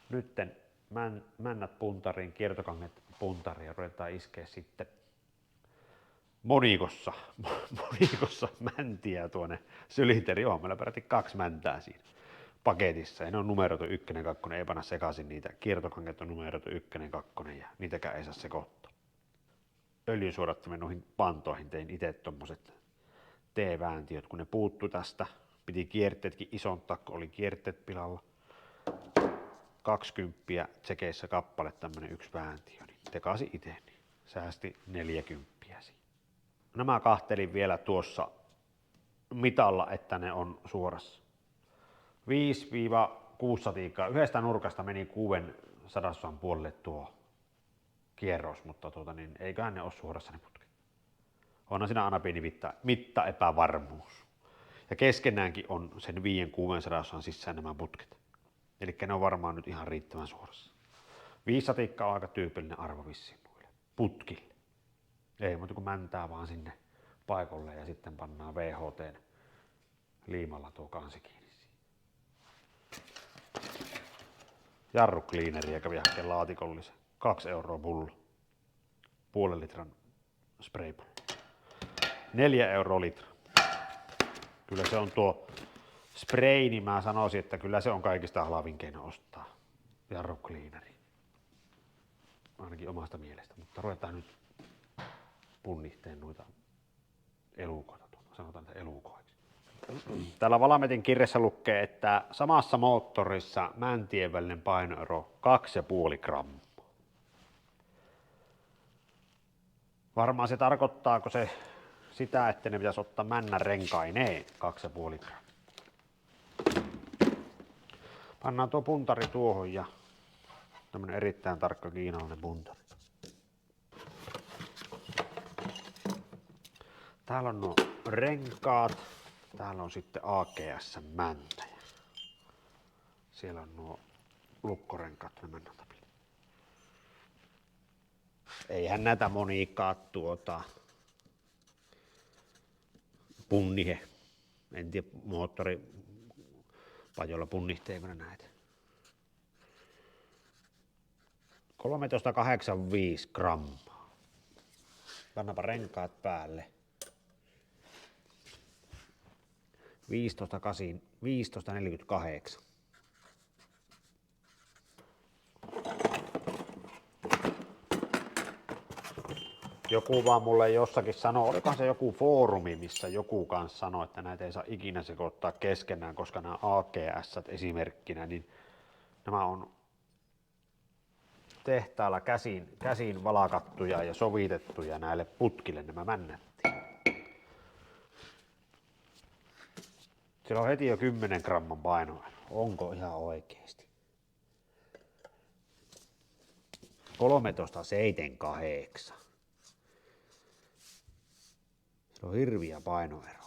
Nytten männät puntariin, kiertokanget puntariin ja ruvetaan iskeä sitten monikossa mäntiä tuonne sylinteriin. On meillä peräti 2 mäntää siinä paketissa. Ja ne on numeroitu 1, 2, ei panna sekaisin niitä. Kiertokanget on numeroitu 1, 2 ja niitäkään ei saa sekoittaa. Öljysuodattimen noihin pantoihin tein itse tommoset T-vääntiöt, kun ne puuttu tästä. Piti kierteetkin isontaa, kun oli kierteet pilalla. 20 tsekeissä kappale tämmönen 1 vääntiö, niin tekasi itse, niin säästi 40 siinä. Nämä kahtelin vielä tuossa mitalla, että ne on suorassa. 5-6 satiikkaa. Yhdestä nurkasta meni 600 puolelle tuo kierros, mutta niin eiköhän ne ole suorassa ne putket. Onhan siinä aina pieni mitta epävarmuus. Ja keskenäänkin on sen 5-600 sisään nämä putket. Eli ne on varmaan nyt ihan riittävän suorassa. 5 satikkaa on aika tyypillinen arvo vissiin noille putkille. Ei muuta kuin mäntää vaan sinne paikalle ja sitten pannaan VHT liimalla tuo kansi kiinni. Jarrukliineriä kävi hakemaan laatikollisen. 2 € pullo. Puolen litran spraypullo. 4 € litra. Kyllä se on tuo spray, niin mä sanoisin, että kyllä se on kaikista halvin keino ostaa. Jarrukliineri. Ainakin omasta mielestä, mutta ruvetaan nyt punnihteen noita elukoita. Sanotaan niitä elukoiksi. Täällä Valametin kirjassa lukee, että samassa moottorissa mäntien välinen painoero 2,5 grammaa. Varmaan se tarkoittaako se sitä, että ne pitäisi ottaa männän renkaineen 2,5 grammaa. Pannaan tuo puntari tuohon ja tämmönen erittäin tarkka kiinalainen puntari. Täällä on nuo renkaat. Täällä on sitten AGS-mäntä. Siellä on nuo lukkorenkaat. Eihän näitä monikaan punnihe. En tiedä moottoripajoilla punniteeko ne näitä. 13,85 grammaa. Pannapa renkaat päälle. 15,48. Joku vaan mulle jossakin sanoi, olikohan se joku foorumi, missä joku kanssa sanoi, että näitä ei saa ikinä sekoittaa keskenään, koska nämä AGS esimerkkinä, niin nämä on tehtaalla käsin valakattuja ja sovitettuja näille putkille nämä männättiin. Siellä on heti jo 10 gramman painoa. Onko ihan oikeesti? 13,78. Se on hirviä painoero.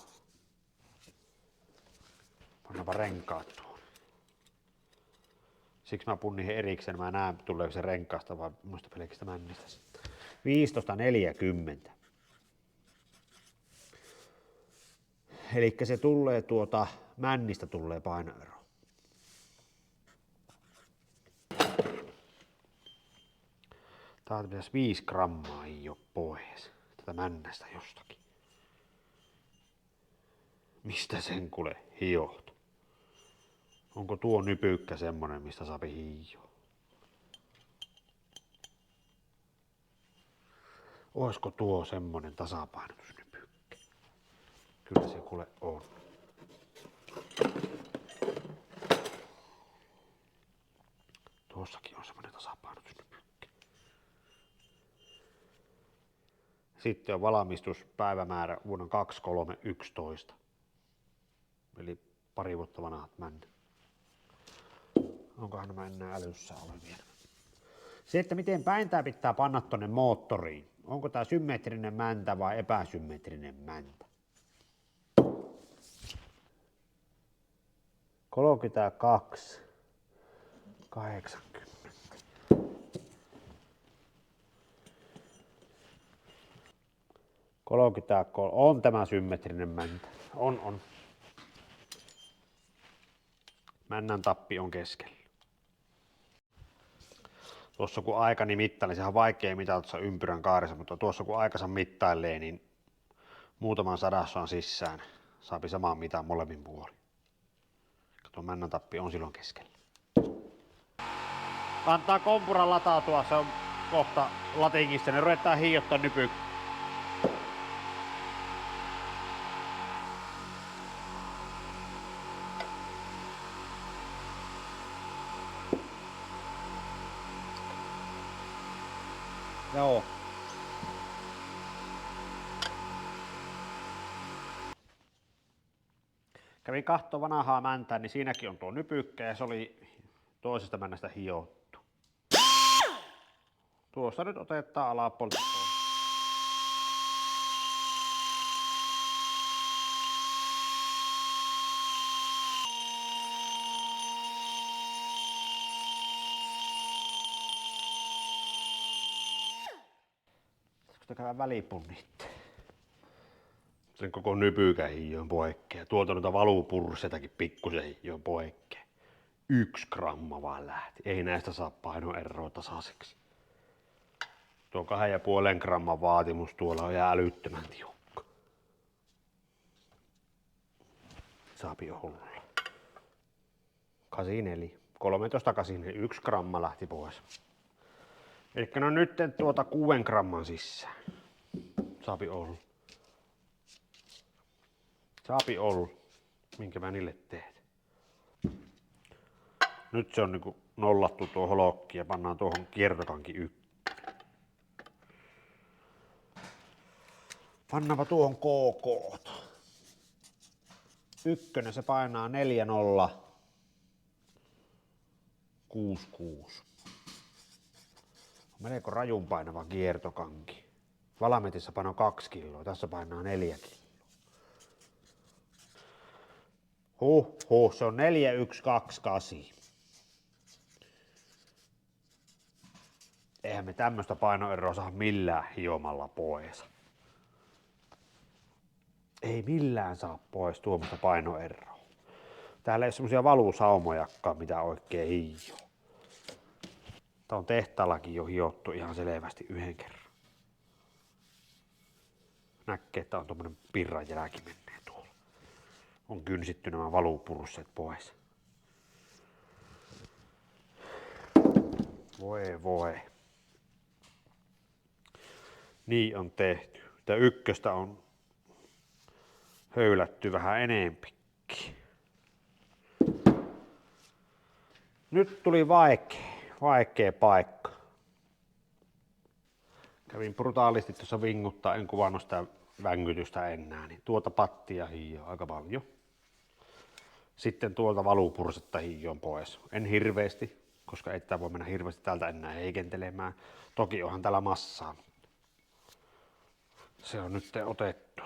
Pannaanpa renkaat tuonne. Siksi mä punnihin erikseen. Mä näen, tuleeko se renkaasta vai muista pelkistä männistä. 15,40. Elikkä se tulee männistä tulee painoero. Täältä pitäisi 5 grammaa jo pois tätä männästä jostakin. Mistä sen kuule hiot? Onko tuo nypykkä semmonen, mistä saapi hioa? Oisko tuo semmonen tasapainotusnypykkä? Kyllä se kuule on. Tuossakin on semmonen tasapainotusnypykkä. Sitten on valmistuspäivämäärä vuonna 2311. Eli pari vuotta vanhat männät. Onkohan nämä enää älyssä olevia? Se, että miten päin tää pitää panna tonne moottoriin. Onko tää symmetrinen mäntä vai epäsymmetrinen mäntä? 32, 80. On tämä symmetrinen mäntä. On. Männän tappi on keskellä. Tuossa kun aikani mittaili, sehän on vaikea mitata tuossa ympyrän kaarissa, mutta tuossa kun aikansa mittailee, niin muutaman sadassoan sisään saapi samaan mitaan molemmin puolin. Tuo männän tappi on silloin keskellä. Antaa kompuran latautua, se on kohta latingissa, ne ruvetaan hiiottaa nypy. Joo. Kävin kahtoo vanhaa mäntää, niin siinäkin on tuo nypykkä ja se oli toisesta männästä hiottu. Tuosta nyt otetaan alapuolta pois. Sitten käydään välipunnit. Sen koko nypykä hioon poikkea. Tuolta noita valuupurseitakin pikkusen hioon poikkea. 1 gramma vaan lähti. Ei näistä saa painoeroa tasaiseksi. Tuo 2,5 gramman vaatimus tuolla on ihan älyttömän tiukka. Saapi olla. 84. 13,84. 1 gramma lähti pois. Elikkä no nyt tuota 6 gramman sisään. Saapi olla. Saapi olla. Minkä mä niille teet. Nyt se on niinku nollattu tuo holokki ja pannaan tuohon kiertokanki 1. Pannaanpa tuohon KK. Ykkönen se painaa 4066. Melko rajun painava kiertokanki. Valametissa paino 2 kiloa, tässä painaa 4 kiloa. Se on 4128. Eihän me tämmöstä painoeroa saa millään hiomalla pois. Ei millään saa pois tuommoista painoeroa. Täällä ei ole semmosia valusaumojakaan, mitä oikein hioo. Tää on tehtaallakin jo hiottu ihan selvästi 1 kerran. Näkee, että on tommonen pirran jälki menee tuolla. On kynsitty nämä valupurusseet pois. Voi. Niin on tehty. Tää ykköstä on höylätty vähän enempikin. Nyt tuli vaikea paikka. Kävin brutaalisti tuossa vinguttaa, en kuvannut sitä vängytystä enää, niin tuota pattia hiio aika paljon. Sitten tuolta valupursetta hiion pois. En hirveästi, koska ei tää voi mennä hirveästi täältä enää heikentelemään. Toki onhan täällä massaa. Se on nyt otettu.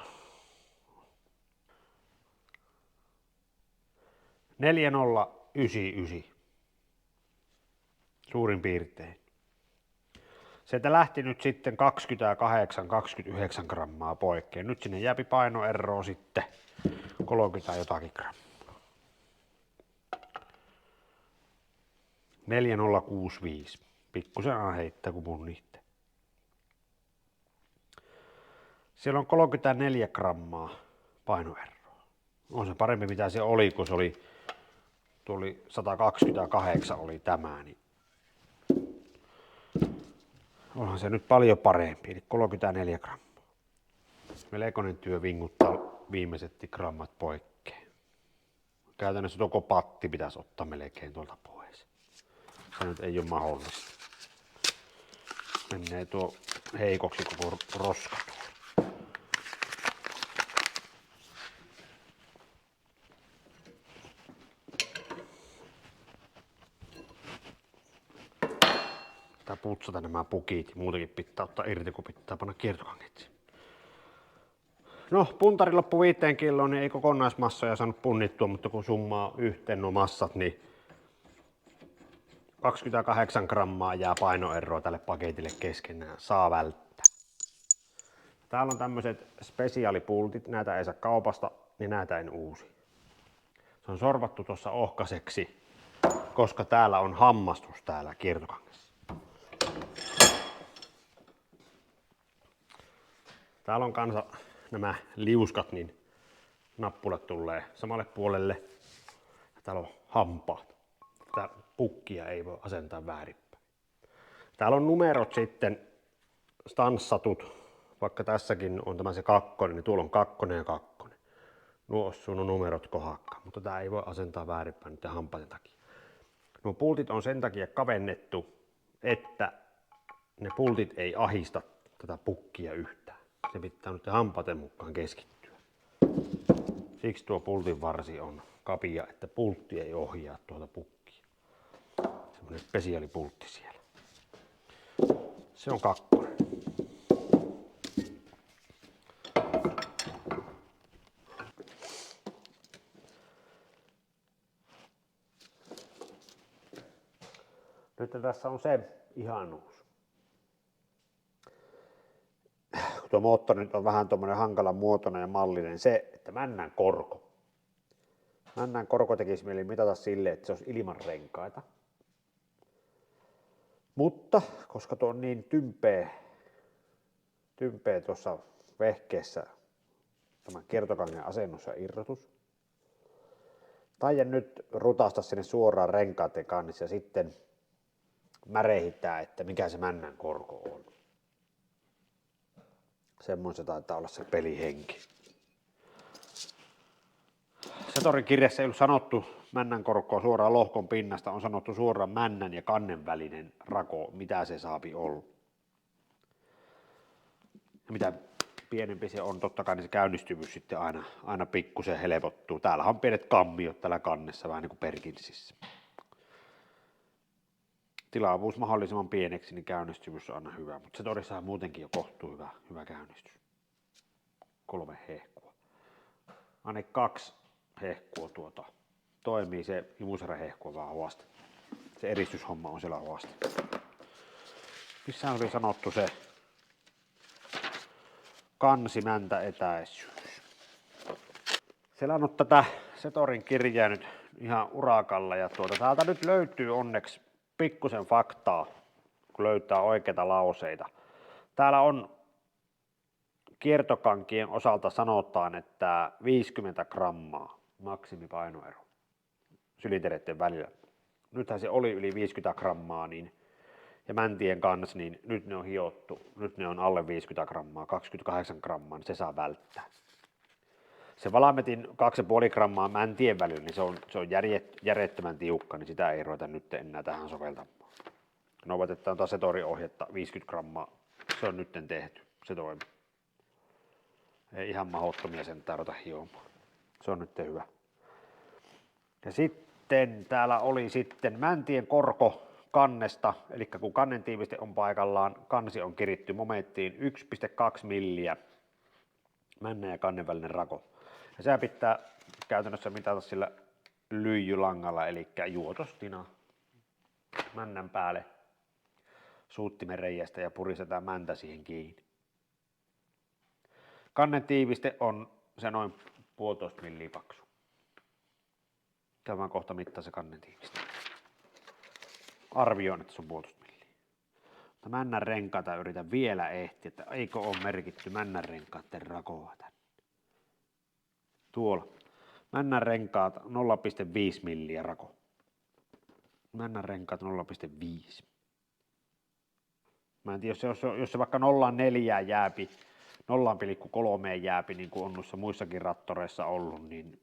4099. Suurin piirtein. Sieltä lähti nyt sitten 28-29 grammaa poikkeen. Nyt sinne jääpi painoeroa sitten 30 jotakin grammaa. 4065. Pikkusen aina heittää kun mun niitä. Siellä on 34 grammaa painoeroa. On se parempi mitä se oli, kun se oli, tuli 128 oli tämä, niin onhan se nyt paljon parempi, eli 34 grammaa. Melkoinen työ vinguttaa viimeiset grammat poikkeen. Käytännössä koko patti pitäisi ottaa melkein tuolta pois. Se nyt ei ole mahdollista. Menee tuo heikoksi koko roska tuolla. Pitää putsata nämä pukit. Muutenkin pitää ottaa irti, kun pitää panna kiertokangit. No, puntari loppu 5 kiloon, niin ei kokonaismassoja saanut punnittua, mutta kun summaa yhteen nuo massat, niin 28 grammaa jää painoeroa tälle paketille keskenään. Saa välttää. Täällä on tämmöiset spesiaalipultit, näitä ei saa kaupasta, niin näitä en uusi. Se on sorvattu tuossa ohkaseksi, koska täällä on hammastus täällä kiertokangessa. Täällä on kanssa nämä liuskat, niin nappulat tulee samalle puolelle. Täällä on hampaat. Tätä pukkia ei voi asentaa väärinpäin. Täällä on numerot sitten stanssatut. Vaikka tässäkin on tämä se 2, niin tuolla on 2 ja 2. Nuo osuu numerot kohdakkaan, mutta tää ei voi asentaa väärinpäin nyt hampaiden takia. Nuo pultit on sen takia kavennettu, että ne pultit ei ahista tätä pukkia yhtään. Se pitää nyt hampaiden mukaan keskittyä. Siksi tuo pultin varsi on kapea, että pultti ei ohjaa tuota pukkia. Semmoinen spesiaalipultti siellä. Se on 2. Nyt tässä on se ihanuus. Tuo moottori nyt on vähän tuommoinen hankalan muotoinen ja mallinen, se, että männän korko. Männän korko tekisi mieli mitata silleen, että se olisi ilman renkaita. Mutta koska tuo on niin tympeä tuossa vehkeessä tämän kiertokangen asennus ja irrotus, taidan nyt rutasta sinne suoraan renkaiden kannissa ja sitten märehittää, että mikä se männän korko on. Semmoinen se taitaa olla se pelihenki. Setorin kirjassa ei ollut sanottu männän korkoa suoraan lohkon pinnasta, on sanottu suoraan männän ja kannen välinen rako, mitä se saapi olla. Ja mitä pienempi se on, totta kai niin se käynnistyvyys sitten aina pikkusen helpottuu. Täällä on pienet kammiot täällä kannessa, vähän niin kuin Perkinsissä. Tilaavuus mahdollisimman pieneksi, niin käynnistyvyys on aina hyvä, mutta se todissa on muutenkin jo kohtuu hyvä käynnistys. 3 hehkua. Aine 2 hehkua toimii, se imuserä hehkua vähän huosti. Se eristyshomma on siellä huosti. Missä oli sanottu se kansimäntä etäisyys? Siellä on tätä Setorin kirjaa nyt ihan urakalla ja täältä nyt löytyy onneksi pikkusen faktaa, kun löytää oikeita lauseita. Täällä on kiertokankien osalta sanotaan, että 50 grammaa maksimipainoero sylintereiden välillä. Nythän se oli yli 50 grammaa niin, ja mäntien kanssa, niin nyt ne on hiottu. Nyt ne on alle 50 grammaa, 28 grammaa, niin se saa välttää. Se valametin 2,5 grammaa mäntien välillä, niin se on järjettömän tiukka, niin sitä ei ruveta nyt enää tähän soveltamaan. No otetaan taas Setorin ohjetta 50 grammaa, se on nyt tehty, se toimii. Ei ihan mahdottomia sen tarvita hiomaan. Se on nyt hyvä. Ja sitten täällä oli sitten mäntien korko kannesta, eli kun kannen tiiviste on paikallaan, kansi on kiritty momenttiin 1,2 milliä männän ja kannen välinen rako. Ja se pitää käytännössä mitata sillä lyijylangalla, eli juotostina männän päälle suuttimen reiästä ja puristetaan mäntä siihen kiinni. Kannen tiiviste on se noin 1,5 milliä paksu. Tämä kohta mittaa se kannen tiiviste. Arvioin, että se on 1,5 milliä. Mutta männän renkaita yritän vielä ehtiä, että eikö ole merkitty männän renkaiden rakoa tänne. Tuolla. Männän renkaat 0,5 milliä rako. Männän renkaat 0,5. Mä en tiedä, jos se vaikka 0,4 jääpi, 0,3 jääpi, niin kuin on noissa muissakin rattoreissa ollut, niin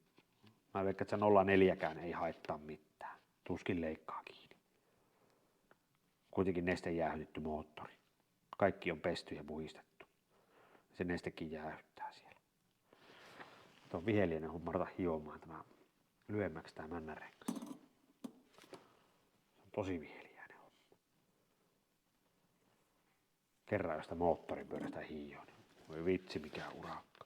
mä veikkaan, että se 0,4kään ei haittaa mitään. Tuskin leikkaa kiinni. Kuitenkin nestejäähytetty moottori. Kaikki on pesty ja puhistettu. Se nestekin jäähyttää siellä. Tuo on viheliäinen homma ruveta hiomaan tämä lyhyemmäksi tämä männänrengas. Se on tosi viheliäinen homma. Kerran josta moottoripyörästä hioon, niin voi vitsi mikä urakka.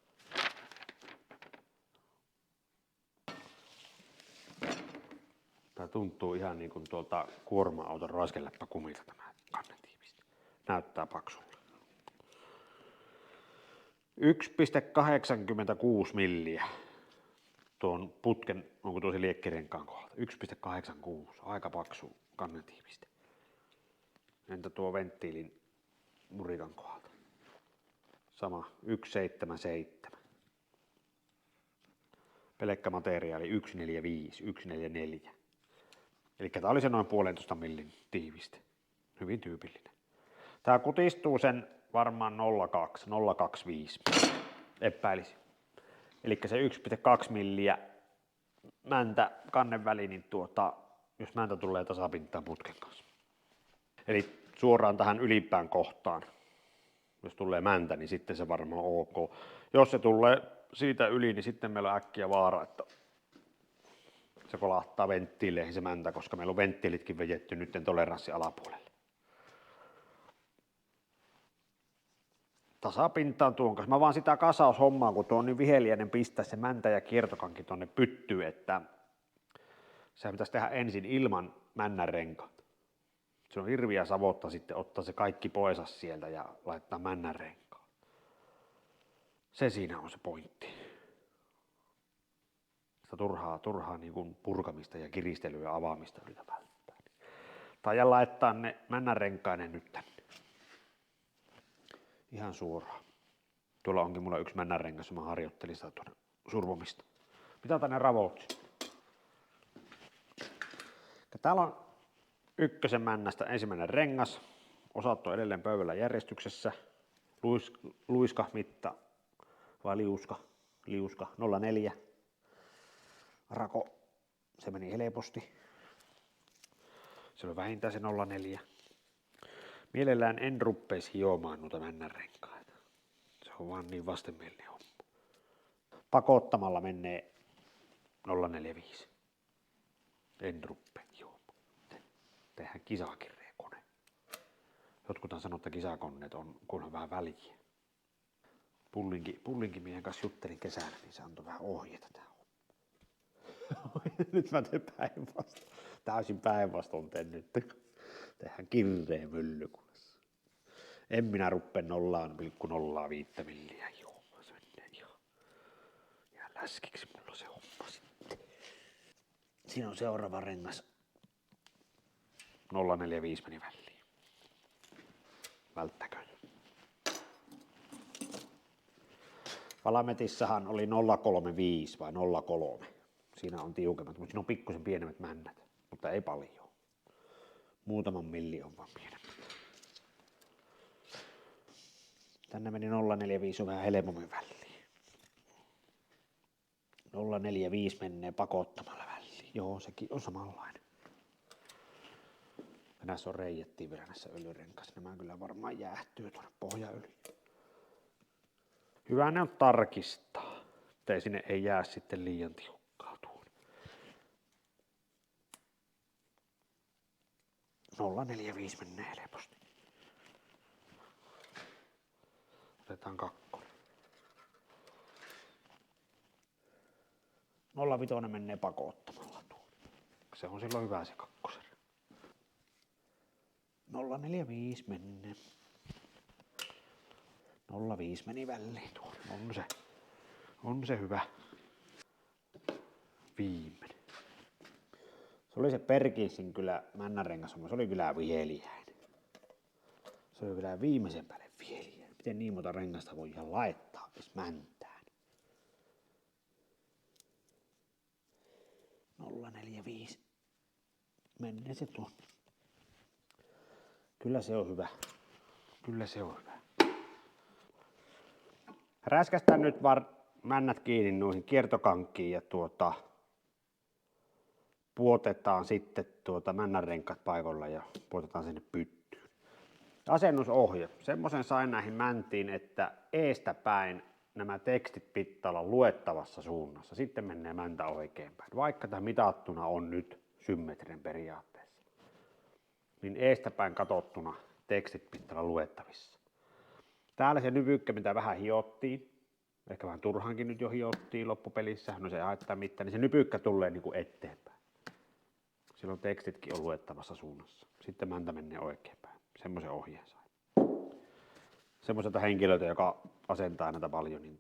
Tää tuntuu ihan niin kuin tuolta kuorma-auton raskeläppäkumilta tämä kannetiivistä. Näyttää paksulle. 1,86 milliä tuon putken, onko tuo se liekkirenkaan kohdalta. 1,86, aika paksu kannetiivistä. Entä tuo venttiilin murikan kohdalta? sama 177. Pelkkä materiaali 145, 144. Eli tää oli se noin 1,5 millin tiiviste. Hyvin tyypillinen. Tää kutistuu sen varmaan 0,2, 0,25. Epäilisin. Eli se 1,2 milliä mäntä kannen väli, niin jos mäntä tulee tasapintaan putken kanssa. Eli suoraan tähän ylimpään kohtaan. Jos tulee mäntä, niin sitten se varmaan ok. Jos se tulee siitä yli, niin sitten meillä on äkkiä vaara, että se kolahtaa venttiileihin se mäntä, koska meillä on venttiilitkin vejetty nyt toleranssi alapuolelle. Tasapintaan tuon kanssa. Mä vaan sitä kasaushommaa, kun tuo on niin viheliäinen pistää se mäntä ja kiertokanki tonne pyttyyn, että se pitäisi tehdä ensin ilman männänrenkaat. Se on hirviä savotta sitten ottaa se kaikki pois sieltä ja laittaa männänrenkaan. Se siinä on se pointti. Sitä turhaa niin kuin purkamista ja kiristelyä ja avaamista yritä välttää. Tai ja laittaa ne männänrenkainen nyt tänne. Ihan suoraan. Tuolla onkin mulla yksi männänrengas, mä harjoittelin sitä tuonne survomista. Mitä tänne ravoutsi? Täällä on ykkösen männästä ensimmäinen rengas. Osat on edelleen pöydällä järjestyksessä. Luiska mitta vai liuska 04. Rako, se meni helposti. Se on vähintään se 04. Mielellään en ruppeisi hiomaan noita männänrenkaita. Se on vaan niin vastenmielinen homma. Pakottamalla menee 045. En ruppe hiomaan. Tehdään kisakirjakone. Jotkuthan sanoo, että kisakoneet on, kun on vähän väliä. Pullinkin miehen kanssa juttelin kesällä, niin se antoi vähän ohjeita tähän. Nyt mä teen päinvastoin. Täysin päinvastoin teen nyt. Tehdään kirreen myllykunnassa. En minä ruppe 0,05 milliä juomaan. Se menee ihan läskiksi mulla se homma sitten. Siinä on seuraava rengas. 045 meni väliin. Välttäköön. Valametissahan oli 035 vai 03. Siinä on tiukemmat, mutta siinä on pikkusen pienemmät männät, mutta ei paljon. Muutaman milli on vaan pienemmät. Tänne meni 045 on vähän helpommin väliin. 045 menee pakottamalla väliin. Joo, sekin on samanlainen. Ja näissä on reijättiin vielä näissä öljyrenkaissa. Nämä kyllä varmaan jäähtyy tuonne pohjayliin. Hyvä ne on tarkistaa, ettei sinne ei jää sitten liian tiukkaa tuon. 045 menee helposti. Otetaan kakkonen. 05 menee pakottamalla tuon. Se on silloin hyvä se kakkosen. 045 menee. 05 meni väliin tuon. On se hyvä. Viimeinen. Se oli se Perkinsin kyllä männänrengas, se oli kyllä viheliäinen. Se oli kyllä viimeisen päälle viheliäinen. Miten niin monta rengasta voi ihan laittaa edes mäntään? 045. Mennään se tuon. Kyllä se on hyvä. Kyllä se on hyvä. Räskästään nyt männät kiinni noihin kiertokankkiin ja puotetaan sitten männänrenkat paikoilla ja puotetaan sinne pyttyyn. Asennusohje. Semmoisen sain näihin mäntiin, että eestä päin nämä tekstit pitää olla luettavassa suunnassa. Sitten menee mäntä oikeinpäin. Vaikka tämä mitattuna on nyt symmetrinen periaatteessa, niin eestä päin katsottuna tekstit pitää olla luettavissa. Täällä se nypykkä, mitä vähän hiottiin, ehkä vähän turhaankin nyt jo hiottiin loppupelissä, no se ei haittaa mitään, niin se nypykkä tulee niin kuin eteenpäin. Silloin tekstitkin on luettavassa suunnassa. Sitten mäntä menee oikeinpäin. Semmoisen ohjeen sain. Semmoiselta henkilöltä, joka asentaa näitä paljon, niin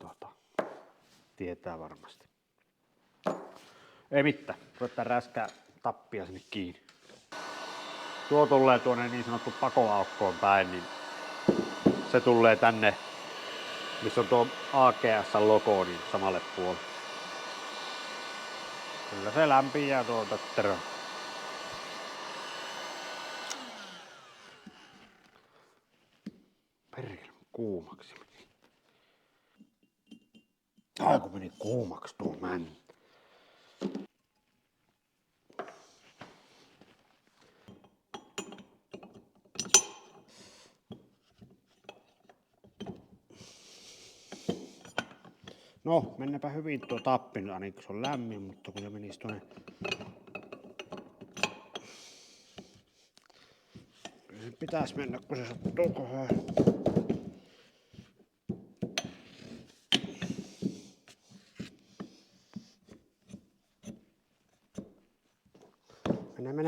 tietää varmasti. Ei mitään, ruvetaan räskää tappia sinne kiinni. Tuo tulee tuonne niin sanottu pakoaukkoon päin, niin se tulee tänne missä on tuo AGS-logo, niin samalle puolelle. Kyllä se lämpiää tuo tötterö. Perkele, kuumaksi meni. Ai kun meni kuumaksi tuo mänty. No, mennäpä hyvin tuo tappin, ainakin kun se on lämmin, mutta kun se menisi tuonne... Se pitäisi mennä, kun se sattuu kohdaan.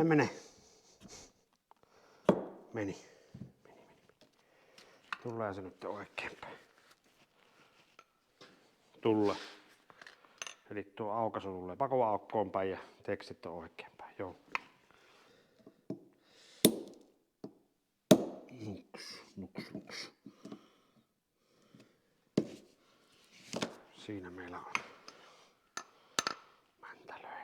Mene. Meni. Tulee se nyt oikein päin. Tulla. Eli tuo aukaisu tulee pakoaukkoon päin ja tekstit on oikein päin. Joo. Nuks. Siinä meillä on mäntälöi.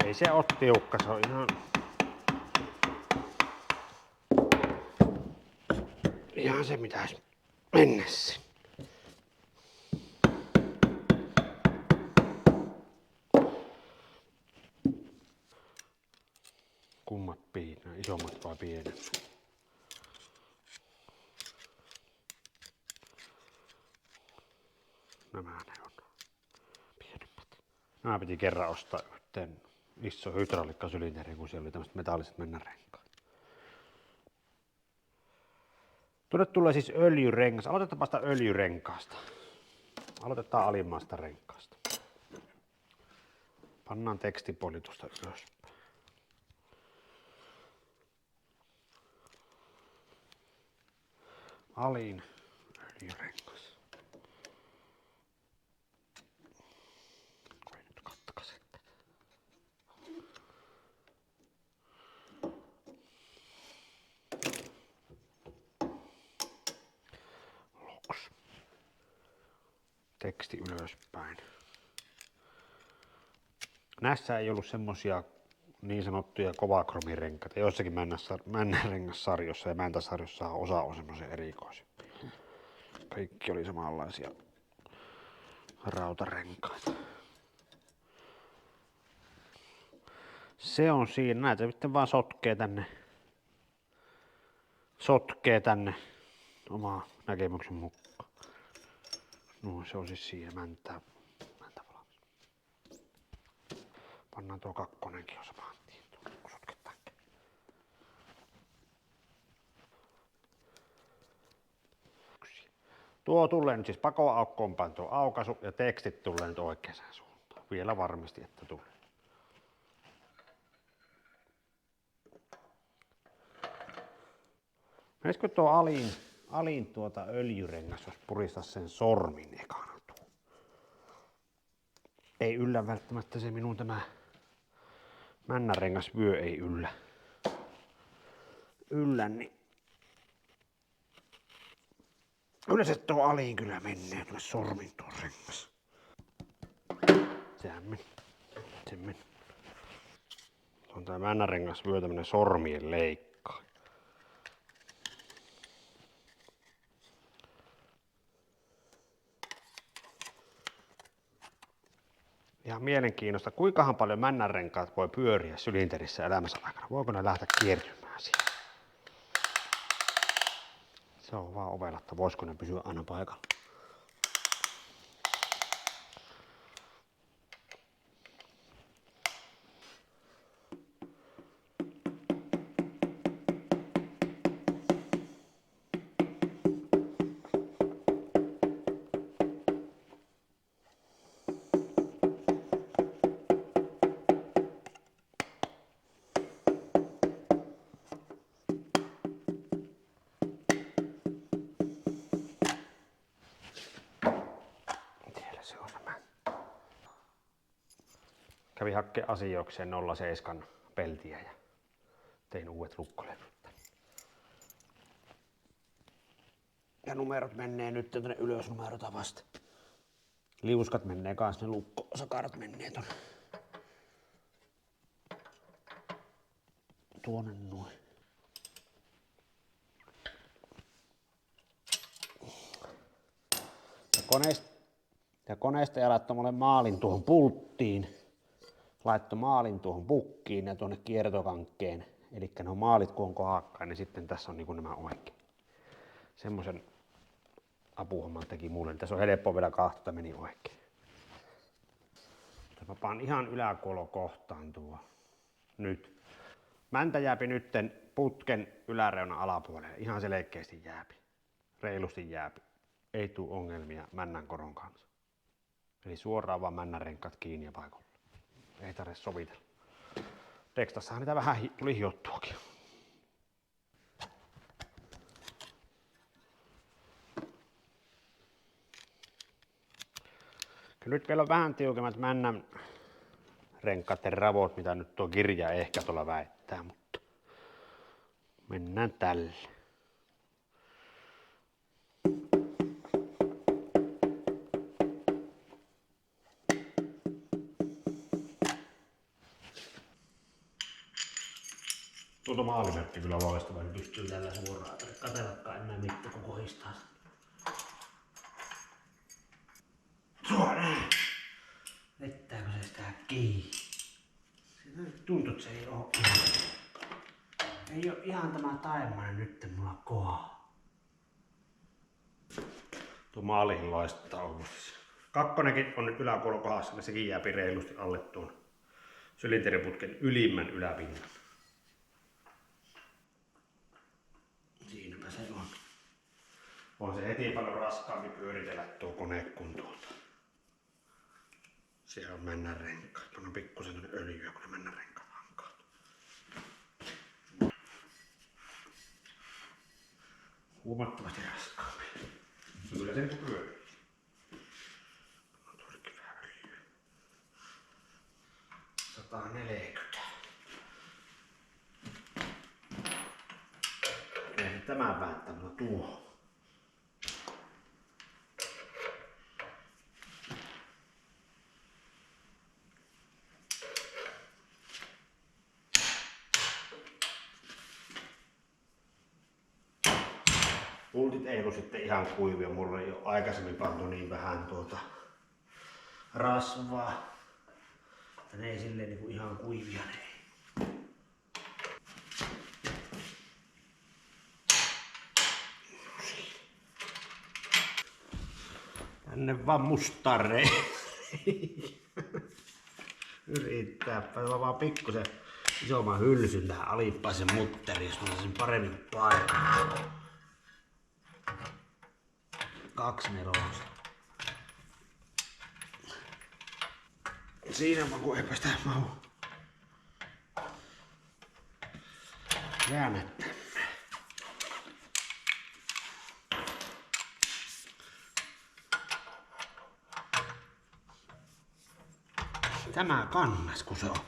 Ei se oo tiukka, se on ihan se mitäis mennessä. Kummat piinaa, isommat vai pienemmät? Nämä ne on pienemmät. Nämä piti kerran ostaa yhteen iso hydraulikkasylinderi, kun siellä oli tämmöiset metalliset männärenkaat. Tuonne tulee siis öljyrengas. Aloitetaanpa sitä öljyrenkaasta. Aloitetaan alimmasta renkaasta. Pannaan tekstipolitusta ylöspäin. Alin öljyrengas. Oi nyt katkaset. Loks. Teksti ylöspäin. Näissä ei ollut semmosia niin sanottuja kovakromirenkaita. Joissakin männärengassarjoissa ja mäntäsarjossa osa on semmoisia erikoisia. Kaikki oli samanlaisia rautarenkaita. Se on siinä. Näitä sitten vaan sotkee tänne omaa näkemyksen mukaan. No se on siis siihen mäntä valmis. Pannaan tuo kakkonenkin jo samaan tien, kun sotketaan. Tuo tulee nyt siis pakoaukkoon päin tuo aukaisu ja tekstit tulee nyt oikeaan suuntaan. Vielä varmisti, että tulee. Menisikö tuo alin öljyrengas, jos puristas sen sormin ekana tuo? Ei yllä välttämättä se minun tämä männärengasvyö ei yllä, niin yleensä tuo aliin kyllä menee tuonne sormin tuo rengas. Sehän meni. On tää männärengasvyö tämmönen sormien leikka. Ihan mielenkiinnosta, kuinkahan paljon männänrenkaat voi pyöriä sylinterissä elämänsä aikana. Voiko ne lähteä kiertymään siellä? Se on vaan ovelatta, voisiko ne pysyä aina paikalla. Kävi hakkeen asioikseen 07 peltiä ja Tein uudet lukkolevyt. Ja numerot menee nyt tänne ylös numerota vasta. Liuskat menee kans, ne lukkosakarat menee tonne. Tuonne noin. Ja koneesta ja laittoi mulle maalin tuohon pulttiin. Laittoi maalin tuohon pukkiin ja tuonne kiertokankkeen. Eli ne maalit kun on kohdakkain, niin sitten tässä on niinku nämä oikein. Semmoisen apuhomman teki mulle. Tässä on helppo vielä kahta, meni oikein. Mä paan ihan yläkolokohtaan tuo. Nyt. Mäntä jääpi nytten putken yläreunan alapuolelle. Ihan selkeästi jääpi. Reilusti jääpi. Ei tuu ongelmia männän koron kanssa. Eli suoraan vaan männän renkaat kiinni ja paikolla. Ei tarvitse sovitella. Tekstassahan niitä vähän tuli hiottuakin. Nyt vielä on vähän tiukemmat männän renkaiden ravot, mitä nyt tuo kirja ehkä tuolla väittää, mutta mennään tälle. Tuota maalimerkki kyllä loistava, niin pystyy tällä suoraan. Katsellakaan enää mitään, kun kohistaa. Suoraan! Vettääkö se sitä kiinni? Siitä tuntuu, että se ei oo ihan tämä taimainen nyt mulla kohdalla. Tuo maaliin loistaa ollut. Kakkonenkin on nyt yläkolokohdassa, ja sekin jääpi reilusti alle tuon sylinteriputken ylimmän yläpinnan. Siinäpä se on. On se heti paljon raskaampi pyöritellä tuo kone kuin tuolta. Siellä on männän renkaat. Tuon on pikkusen öljyä, kun ne männän renkaat hankaat. Huomattavasti raskaampi. Kyllä se niin pyörii. Tuollakin vähän öljyä. 140. Ei tämän päättämällä tuo. Pultit ei ollut sitten ihan kuivia, mulla ei ole aikaisemmin pantu niin vähän rasvaa. Että ne ei silleen niinku ihan kuivia ne ei. Tänne vaan mustareen. Yrittää vaan pikkusen isomman hylsyn tähän alippaisen mutteriin, jos mä sen paremmin paikan. 24. Siinä mä kun eipä sitä mahu. Jäännettä. Tämä kannas, kun se on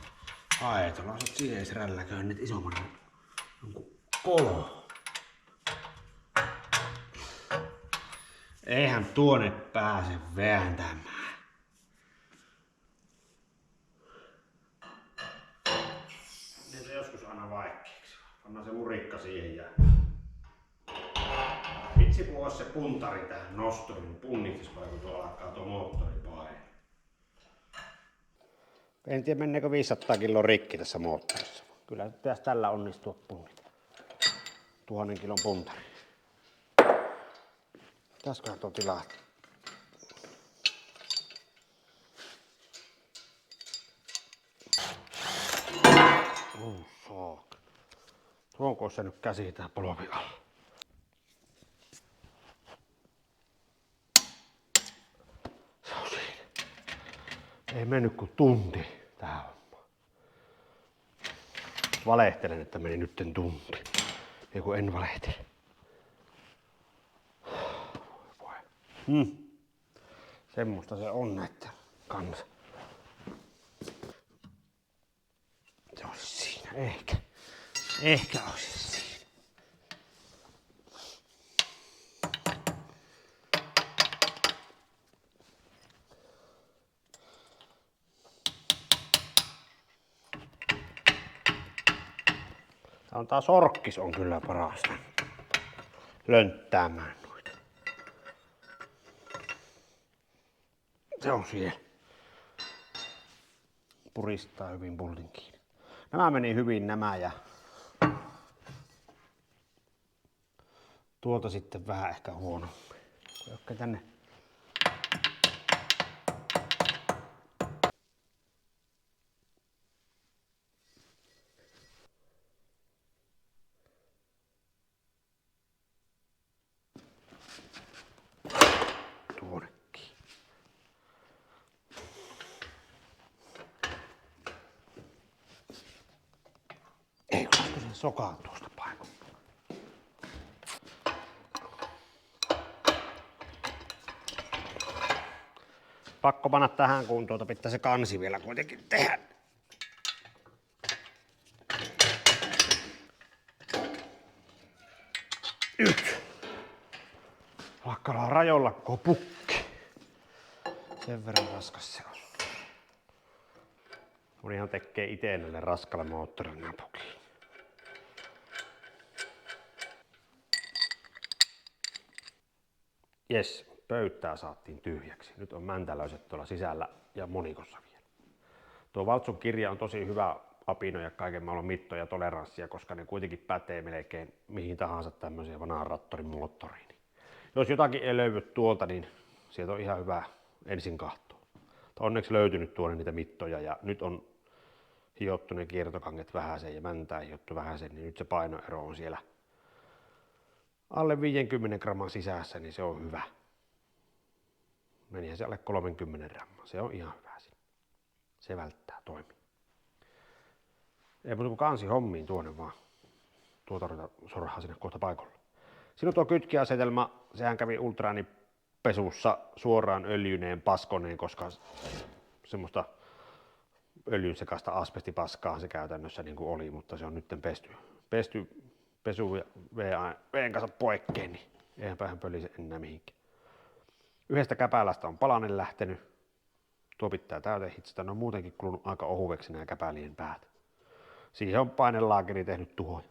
aetolla, osaat siihen edes rälläköön nyt isomman jonkun kolo. Eihän tuonne pääse vääntämään. Niin se joskus aina vaikeaksi. Pannaan se murikka siihen ja... Vitsi kun olisi se puntari tähän nostoon, niin punnistuspaikka kun tuo alkaa tuo moottori painaa. En tiedä menneekö 500 kiloa rikki tässä moottorissa. Kyllä pitäisi tällä onnistua punnita. 1000 kilon puntari. Pitäisiköhän tuo tilaa? Fuck. Tuonko se nyt käsi tää polvi alla? Se on siinä. Ei mennyt kuin tunti tähän hommaan. Valehtelen, että meni nytten tunti. Ei kun en valehtele. Semmoista se on näitä kanssa. Se olisi siinä, eikä. Ehkä olisi siinä. Tää sorkkis on kyllä parasta lönttäämään noita. Se on siellä. Puristaa hyvin pullin kiinni. Nämä meni hyvin ja tuolta sitten vähän ehkä huonommin. Jokke tänne. Tuonnekin. Ei olisiko sen sokaan tuosta paikalla. Pakko panna tähän, kun pitää se kansi vielä kuitenkin tehdä. Nyt. Alkaa rajoilla koko pukki. Sen verran raskas se on. Mun ihan tekee ite näille raskalle moottorille pukille. Jes, pöytää saatiin tyhjäksi. Nyt on mäntälöiset tuolla sisällä ja monikossa vielä. Tuo Valtsun kirja on tosi hyvä apino ja kaiken maailman mittoja ja toleranssia, koska ne kuitenkin pätee melkein mihin tahansa tämmöiseen vanhaan rattorin moottoriin. Jos jotakin ei löydy tuolta, niin sieltä on ihan hyvä ensin katsoa. Onneksi löytynyt tuonne niitä mittoja ja nyt on hiottu ne kiertokanget vähäsen ja mäntää hiottu vähäsen, niin nyt se painoero on siellä alle 50 gramman sisässä, niin se on hyvä. Menihän se alle 30 grammaa, se on ihan hyvä siinä. Se välttää toimia. Ei muuta kuin kansi hommiin tuonne vaan. Tuo tarvitaan sorhaa sinne kohta paikalle. Siinä on tuo kytkiasetelma, sehän kävi ultraanipesussa suoraan öljyneen paskoneen, koska semmoista öljyn sekaista asbestipaskaa se käytännössä niin kuin oli, mutta se on nyt pesty pesu ja veen kanssa poikkeen, niin eihän päähän pölise enää mihinkään. Yhdestä käpälästä on palanen lähtenyt. Tuo pitää täytehitsata, ne on muutenkin kulunut aika ohuveksi nämä käpälien päät. Siihen on painelaakeri tehnyt tuhoja.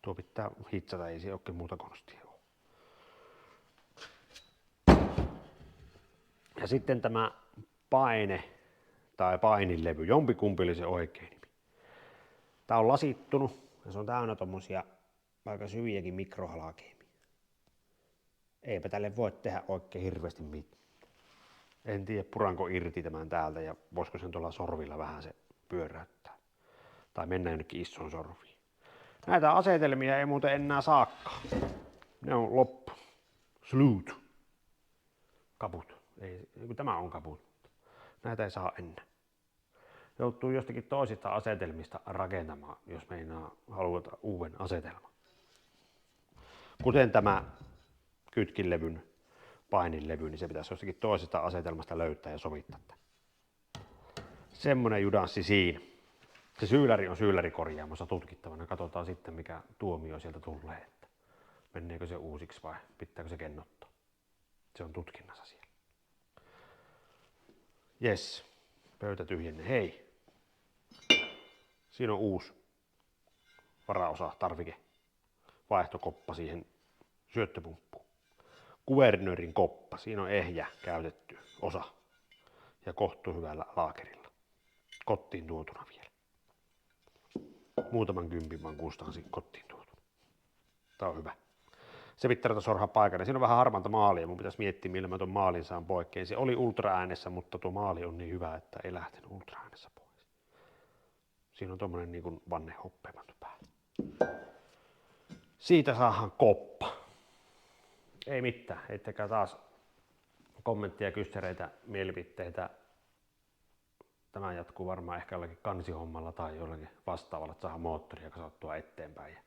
Tuo pitää hitsata, ei se oikein muuta konstia ole. Ja sitten tämä paine tai painilevy, jompikumpi oli se oikein nimi. Tää on lasittunut ja se on täynnä tommosia aika syviäkin mikrohalakeimia. Eipä tälle voi tehdä oikein hirveästi mitään. En tiedä puranko irti tämän täältä ja voisiko sen tuolla sorvilla vähän se pyöräyttää. Tai mennä jonnekin isoon sorviin. Näitä asetelmia ei muuten enää saakaan. Ne on loppu. Slut. Kaput. Ei, tämä on kaput. Näitä ei saa enää. Joutuu jostakin toisista asetelmista rakentamaan, jos meinaa haluta uuden asetelman. Kuten tämä kytkinlevyn paininlevy, niin se pitäisi jostakin toisesta asetelmasta löytää ja sovittaa. Semmonen judanssi siinä. Se syylläri on syyllärikorjaamossa tutkittavana. Katsotaan sitten mikä tuomio sieltä tulee, että menneekö se uusiksi vai pitääkö se kennottaa. Se on tutkinnassa siellä. Jes, pöytä tyhjenne. Hei, siinä on uusi varaosa, tarvike, vaihtokoppa siihen syöttöpumppuun. Kuvernöörin koppa, siinä on ehjä käytetty osa ja kohtuu hyvällä laakerilla. Kotiin tuotuna vielä. Muutaman kympin vaan kustansi kotiin tuotuna. Tää on hyvä. Se pitää ruveta sorhaa paikalle. Siinä on vähän harmaanta maalia. Mun pitäisi miettiä, millä mä ton maalin saan poikkeen. Se oli ultraäänessä, mutta tuo maali on niin hyvä, että ei lähtenyt ultraäänessä pois. Siinä on tommonen niin kuin vanne hoppeamantu päällä. Siitä saadaan koppa. Ei mitään. Heittäkää taas kommenttia, kyssäreitä, mielipiteitä. Tämä jatkuu varmaan ehkä jollakin kansihommalla tai jollakin vastaavalla, että saadaan moottoria kasattua eteenpäin. Ja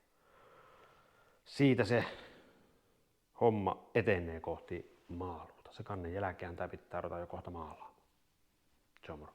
siitä se homma etenee kohti maaluuta. Se kannen jälkeen tämä pitää ruveta jo kohta maalaamaan. Se on moro.